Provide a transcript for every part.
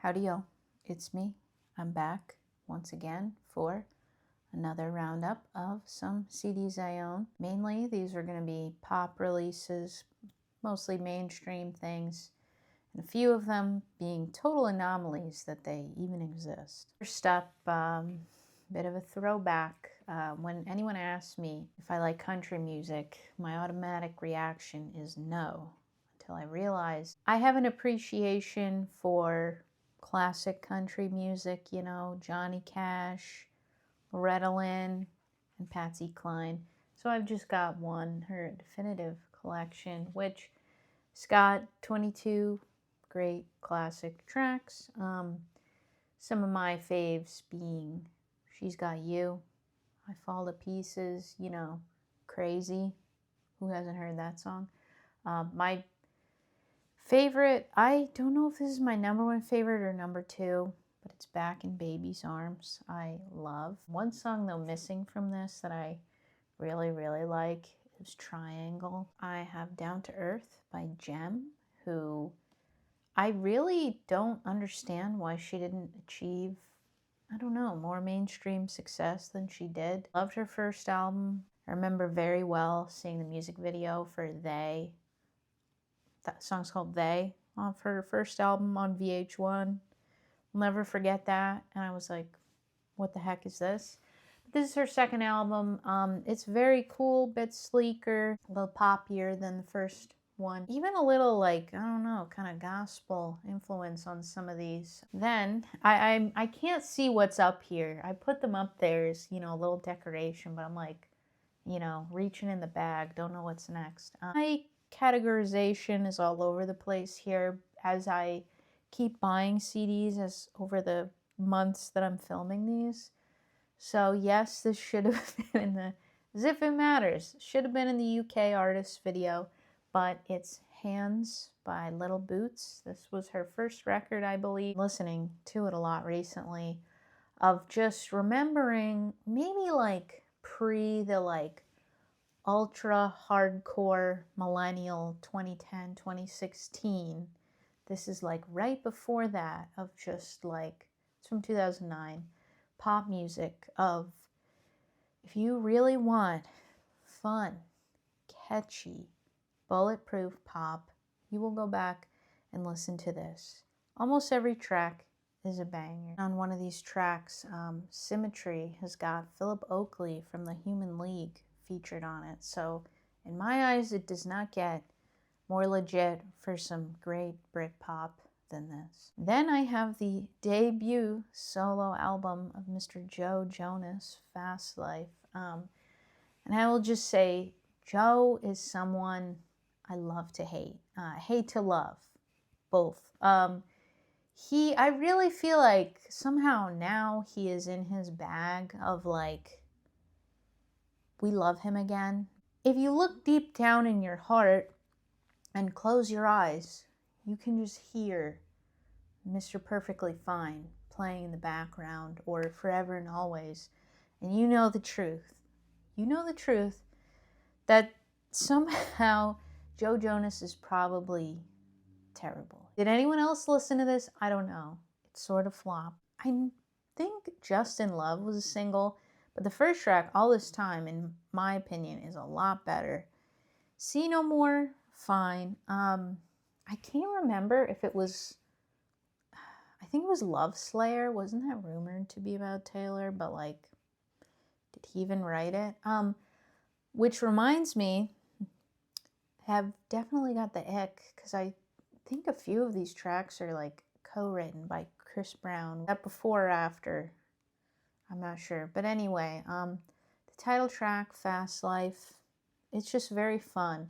Howdy-o, it's me. I'm back once again for another roundup of some CDs I own. Mainly, these are going to be pop releases, mostly mainstream things, and a few of them being total anomalies that they even exist. First up, bit of a throwback. When anyone asks me if I like country music, my automatic reaction is no, until I realize I have an appreciation for classic country music, you know, Johnny Cash, Loretta Lynn, and Patsy Cline. So I've just got her definitive collection, which has got 22 great classic tracks. Some of my faves being She's Got You, I Fall to Pieces, you know, Crazy. Who hasn't heard that song? My favorite, I don't know if this is my number one favorite or number two, but it's Back in Baby's Arms. I love. One song though missing from this that I really like is Triangle. I have Down to Earth by Jem, who I really don't understand why she didn't achieve, I don't know, more mainstream success than she did. Loved her first album. I remember very well seeing the music video for They. That song's called They, off her first album on VH1. I'll never forget that. And I was like, what the heck is this? But this is her second album. It's very cool, bit sleeker, a little poppier than the first one. Even a little, like, I don't know, kind of gospel influence on some of these. Then, I can't see what's up here. I put them up there as, you know, a little decoration, but I'm like, you know, reaching in the bag, don't know what's next. My categorization is all over the place here as I keep buying CDs as over the months that I'm filming these. So yes, this should have been in the, as if it matters, should have been in the UK artist video, but it's Hands by Little Boots. This was her first record, I believe. Listening to it a lot recently, of just remembering maybe like pre the like ultra hardcore millennial 2010, 2016. This is like right before that, of just like, it's from 2009, pop music of, if you really want fun, catchy, bulletproof pop, you will go back and listen to this. Almost every track is a banger. On one of these tracks, Symmetry has got Philip Oakley from the Human League featured on it. So in my eyes, it does not get more legit for some great Britpop than this. Then I have the debut solo album of Mr. Joe Jonas, Fastlife. And I will just say, Joe is someone I love to hate. Hate to love, both. I really feel like somehow now he is in his bag of like, we love him again. If you look deep down in your heart and close your eyes, you can just hear Mr. Perfectly Fine playing in the background, or Forever and Always, and you know the truth. You know the truth that somehow Joe Jonas is probably terrible. Did anyone else listen to this? I don't know. It sort of flopped. I think Just in Love was a single, but the first track, All This Time, in my opinion, is a lot better. See No More, fine. I can't remember if it was, I think it was Love Slayer. Wasn't that rumored to be about Taylor? But like, did he even write it? Which reminds me, have definitely got the ick, because I think a few of these tracks are like co-written by Chris Brown. That before or after, I'm not sure. But anyway, the title track, Fastlife, it's just very fun.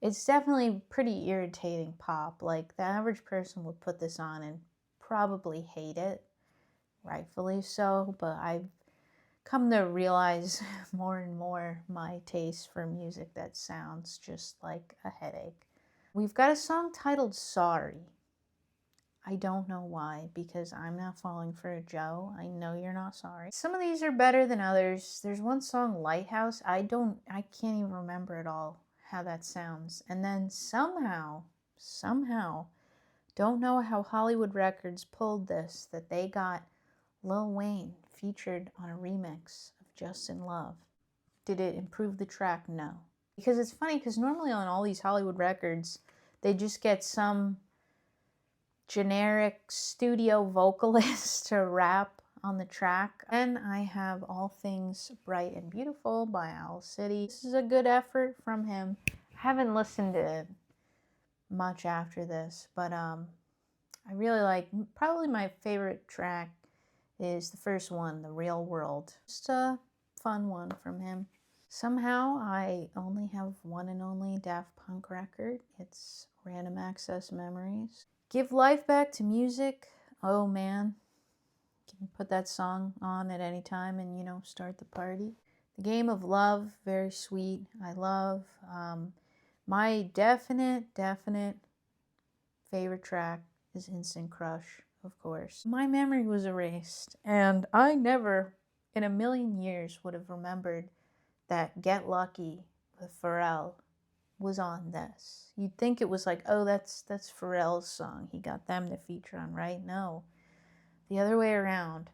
It's definitely pretty irritating pop. Like, the average person would put this on and probably hate it, rightfully so, but I've come to realize more and more my taste for music that sounds just like a headache. We've got a song titled Sorry. I don't know why, because I'm not falling for a Joe. I know you're not sorry. Some of these are better than others. There's one song, Lighthouse. I can't even remember at all how that sounds. And then somehow, Don't know how Hollywood Records pulled this, that they got Lil Wayne featured on a remix of Just in Love. Did it improve the track? No. Because it's funny, because normally on all these Hollywood Records, they just get some generic studio vocalist to rap on the track. And I have All Things Bright and Beautiful by Owl City. This is a good effort from him. I haven't listened to much after this, but I really like, probably my favorite track is the first one, The Real World. Just a fun one from him. Somehow I only have one and only Daft Punk record. It's Random Access Memories. Give life back to music. Oh man. You can put that song on at any time and, you know, start the party. The Game of Love, very sweet. I love. My definite favorite track is Instant Crush, of course. My memory was erased, and I never in a million years would have remembered that Get Lucky with Pharrell was on this. You'd think it was like, oh, that's Pharrell's song. He got them to feature on, right? No. The other way around.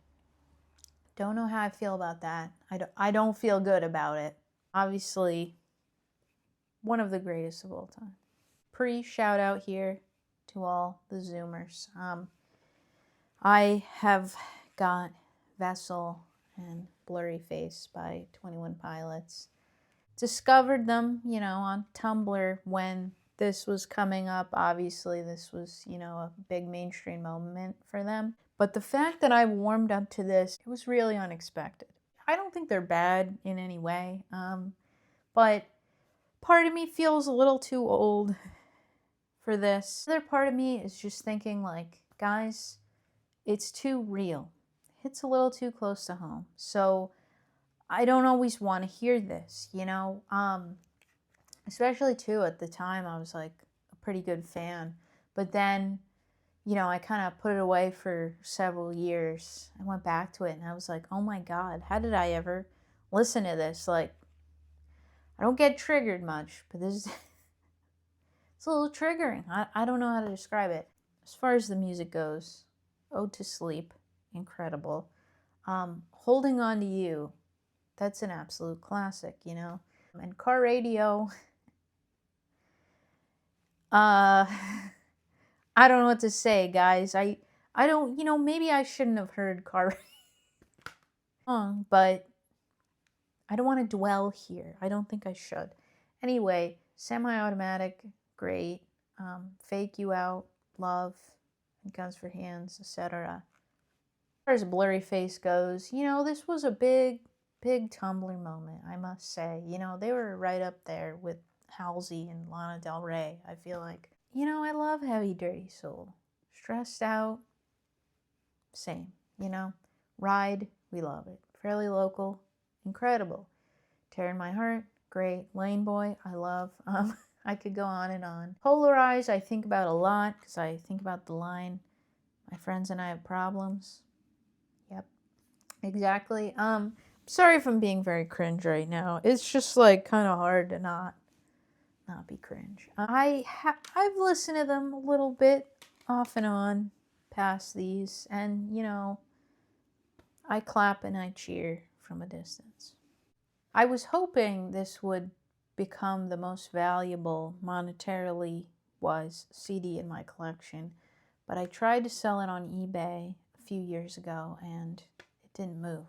Don't know how I feel about that. I don't feel good about it. Obviously, one of the greatest of all time. Pre-shout out here to all the Zoomers. I have got Vessel and Blurryface by 21 Pilots. Discovered them, you know, on Tumblr when this was coming up. Obviously, this was, you know, a big mainstream moment for them. But the fact that I warmed up to this, it was really unexpected. I don't think they're bad in any way, but part of me feels a little too old for this. The other part of me is just thinking, like, guys, it's too real. It's a little too close to home. So I don't always want to hear this, you know? Especially, too, at the time, I was, like, a pretty good fan. But then, you know, I kind of put it away for several years. I went back to it, and I was like, oh, my God, how did I ever listen to this? Like, I don't get triggered much, but this is... it's a little triggering. I don't know how to describe it. As far as the music goes, Ode to Sleep, incredible. Holding On to You, that's an absolute classic, you know. And Car Radio, I don't know what to say, guys. I don't, you know, maybe I shouldn't have heard Car Radio, but I don't want to dwell here. I don't think I should. Anyway, Semi-Automatic, great. Fake You Out, love, and Guns for Hands, etc. As far as Blurryface goes, you know, this was a big Tumblr moment, I must say. You know, they were right up there with Halsey and Lana Del Rey, I feel like. You know, I love Heavy Dirty Soul. Stressed Out, same, you know. Ride, we love it. Fairly Local, incredible. Tearing My Heart, great. Lane Boy, I love. I could go on and on. Polarize, I think about a lot because I think about the line, my friends and I have problems. Yep, exactly. Sorry if I'm being very cringe right now. It's just like kind of hard to not be cringe. I've listened to them a little bit off and on past these, and you know, I clap and I cheer from a distance. I was hoping this would become the most valuable monetarily wise CD in my collection, but I tried to sell it on eBay a few years ago and it didn't move.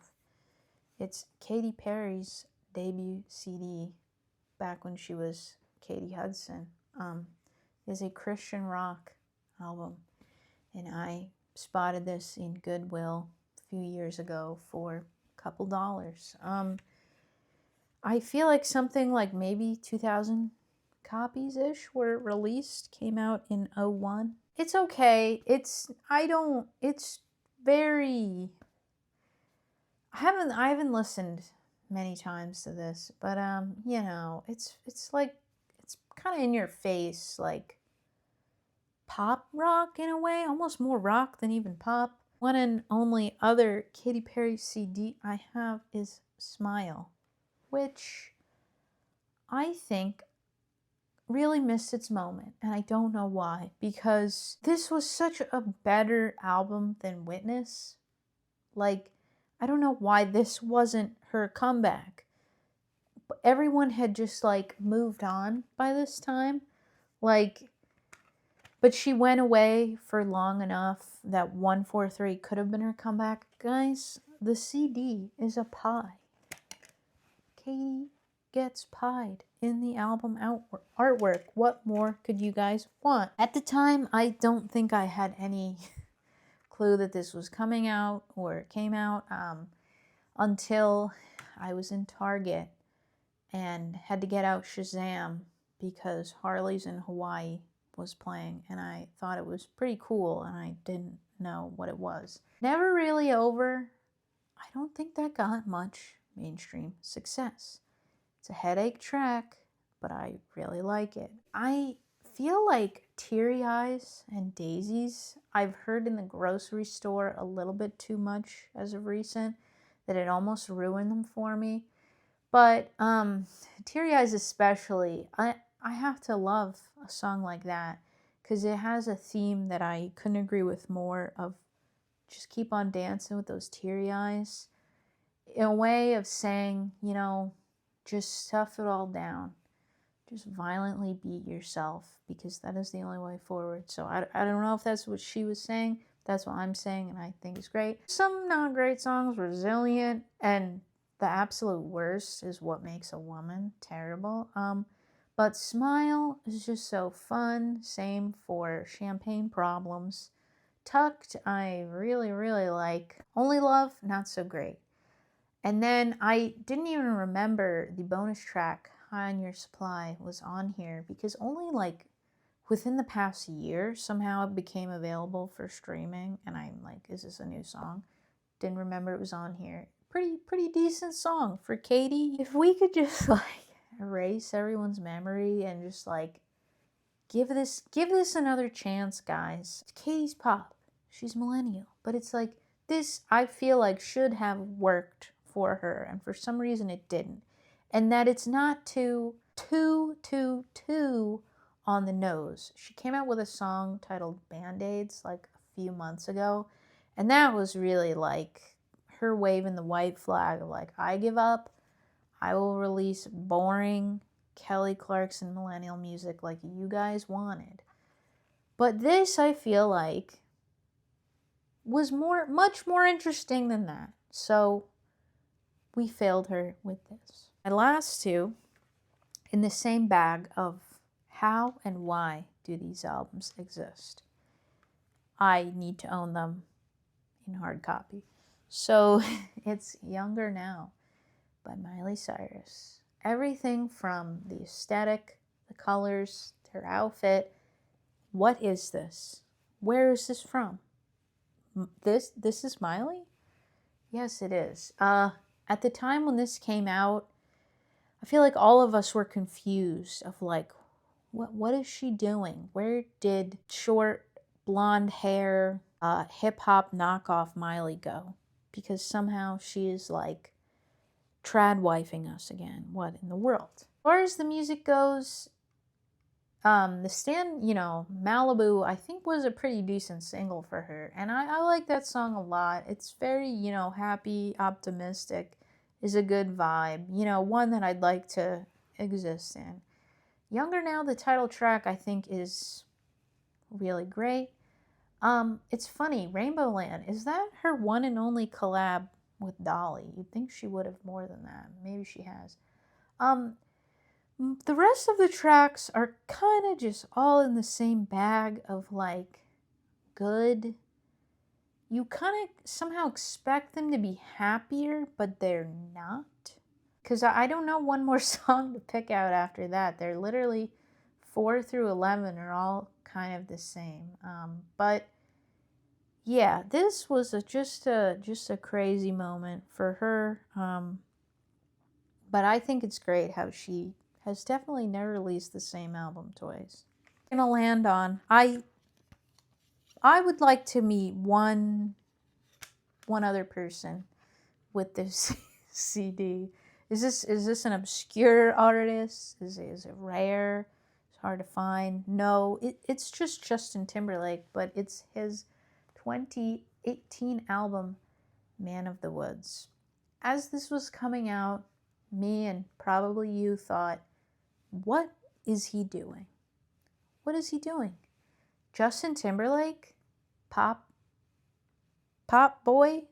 It's Katy Perry's debut CD back when she was Katy Hudson. Is a Christian rock album, and I spotted this in Goodwill a few years ago for a couple dollars. I feel like something like maybe 2,000 copies-ish were released, came out in 2001. It's okay. It's very... I haven't listened many times to this, but you know, it's like, it's kind of in your face, like pop rock in a way, almost more rock than even pop. One and only other Katy Perry CD I have is Smile, which I think really missed its moment, and I don't know why, because this was such a better album than Witness. Like, I don't know why this wasn't her comeback. But everyone had just like moved on by this time. Like, but she went away for long enough that 143 could have been her comeback. Guys, the CD is a pie. Katy gets pied in the album artwork. What more could you guys want? At the time, I don't think I had any clue that this was coming out or came out until I was in Target and had to get out Shazam because Harley's in Hawaii was playing, and I thought it was pretty cool, and I didn't know what it was. Never Really Over, I don't think that got much mainstream success. It's a headache track, but I really like it. I feel like Teary Eyes and Daisies, I've heard in the grocery store a little bit too much as of recent, that it almost ruined them for me. But Teary Eyes especially, I have to love a song like that because it has a theme that I couldn't agree with more, of just keep on dancing with those teary eyes. In a way of saying, you know, just stuff it all down. Just violently beat yourself, because that is the only way forward. So I don't know if that's what she was saying. That's what I'm saying, and I think it's great. Some not great songs, Resilient, and the absolute worst is What Makes a Woman. Terrible. But Smile is just so fun. Same for Champagne Problems. Tucked, I really, really like. Only Love, not so great. And then I didn't even remember the bonus track, High on Your Supply, was on here, because only like within the past year somehow it became available for streaming, and I'm like, is this a new song? Didn't remember it was on here. Pretty decent song for Katy. If we could just like erase everyone's memory and just like give this another chance, guys. Katy's pop. She's millennial, but it's like this, I feel like, should have worked for her, and for some reason it didn't. And that it's not too on the nose. She came out with a song titled Band-Aids like a few months ago, and that was really like her waving the white flag of like, I give up. I will release boring Kelly Clarkson millennial music like you guys wanted. But this, I feel like, was much more interesting than that. So we failed her with this. My last two, in the same bag of how and why do these albums exist. I need to own them in hard copy. So it's Younger Now by Miley Cyrus. Everything from the aesthetic, the colors, her outfit. What is this? Where is this from? This is Miley? Yes, it is. At the time when this came out, I feel like all of us were confused of like, what is she doing? Where did short blonde hair, hip hop knockoff Miley go? Because somehow she is like trad-wifing us again. What in the world? As far as the music goes, the Stand, Malibu, I think was a pretty decent single for her. And I like that song a lot. It's very, happy, optimistic, is a good vibe. One that I'd like to exist in. Younger Now, the title track, I think is really great. It's funny, Rainbow Land, is that her one and only collab with Dolly? You'd think she would have more than that. Maybe she has. The rest of the tracks are kind of just all in the same bag of like good. You kind of somehow expect them to be happier, but they're not. Because I don't know one more song to pick out after that. They're literally 4 through 11 are all kind of the same. But yeah, this was just a crazy moment for her. But I think it's great how she has definitely never released the same album twice. I'm gonna land on, I would like to meet one other person with this CD. Is this an obscure artist? Is it rare? Is hard to find. No, it's just Justin Timberlake, but it's his 2018 album, Man of the Woods. As this was coming out, me and probably you thought, what is he doing? What is he doing? Justin Timberlake? Pop boy?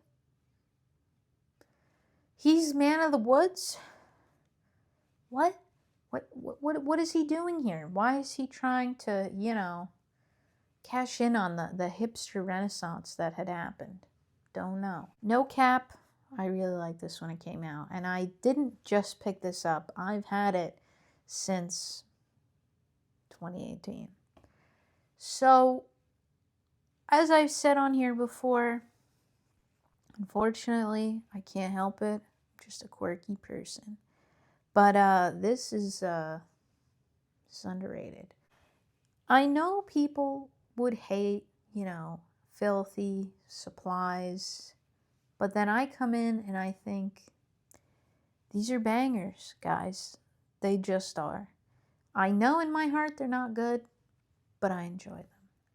He's Man of the Woods? What? What is he doing here? Why is he trying to, you know, cash in on the hipster renaissance that had happened? Don't know. No cap. I really liked this when it came out. And I didn't just pick this up. I've had it since 2018. So, as I've said on here before, unfortunately, I can't help it. I'm just a quirky person. But this is underrated. I know people would hate, you know, filthy supplies, but then I come in and I think, these are bangers, guys. They just are. I know in my heart they're not good, but I enjoy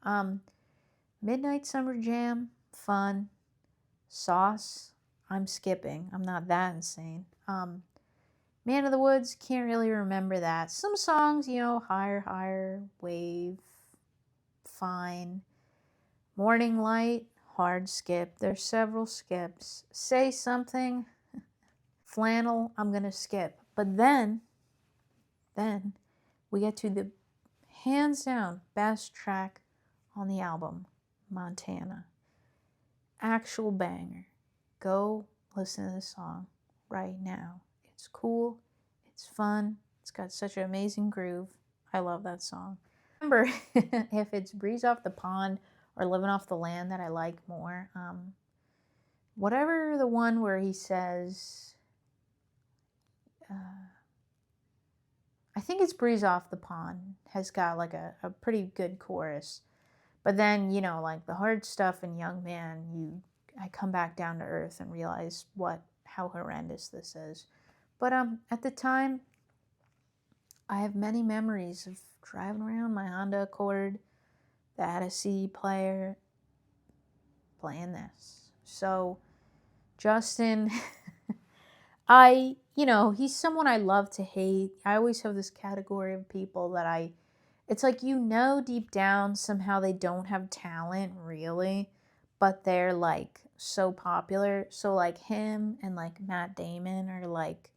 them. Midnight Summer Jam, fun. Sauce, I'm skipping. I'm not that insane. Man of the Woods, can't really remember that. Some songs, you know, Higher, Wave, fine. Morning Light, hard skip. There's several skips. Say Something, Flannel, I'm gonna skip. But then we get to the hands down best track on the album, Montana. Actual banger. Go listen to this song right now. It's cool. It's fun. It's got such an amazing groove. I love that song. Remember, if it's Breeze Off the Pond or Living Off the Land that I like more, whatever the one where he says, I think it's Breeze Off the Pond, has got like a pretty good chorus. But then, you know, like the hard stuff in Young Man, I come back down to earth and realize how horrendous this is. But at the time, I have many memories of driving around my Honda Accord that had a CD player playing this. So, Justin, you know, he's someone I love to hate. I always have this category of people that it's like, you know, deep down, somehow they don't have talent, really, but they're, like, so popular. So, like, him and, like, Matt Damon are, like,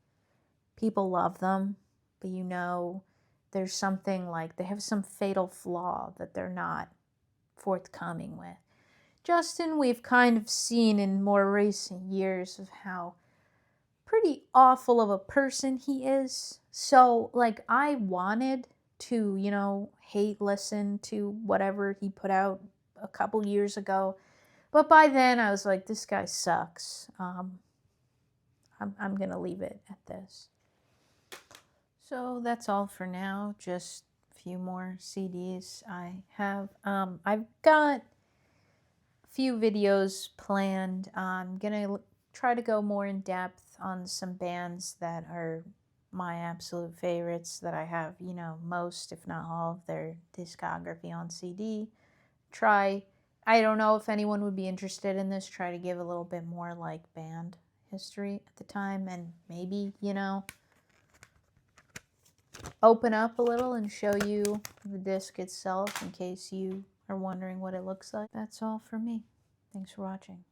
people love them, but you know, there's something, like, they have some fatal flaw that they're not forthcoming with. Justin, we've kind of seen in more recent years of how pretty awful of a person he is. So, like, I wanted to, you know, listen to whatever he put out a couple years ago. But by then, I was like, this guy sucks. I'm going to leave it at this. So that's all for now. Just a few more CDs I have. I've got a few videos planned. I'm going to try to go more in depth on some bands that are my absolute favorites that I have, you know, most, if not all, of their discography on CD. I don't know if anyone would be interested in this, try to give a little bit more, like, band history at the time, and maybe, you know, open up a little and show you the disc itself in case you are wondering what it looks like. That's all for me. Thanks for watching.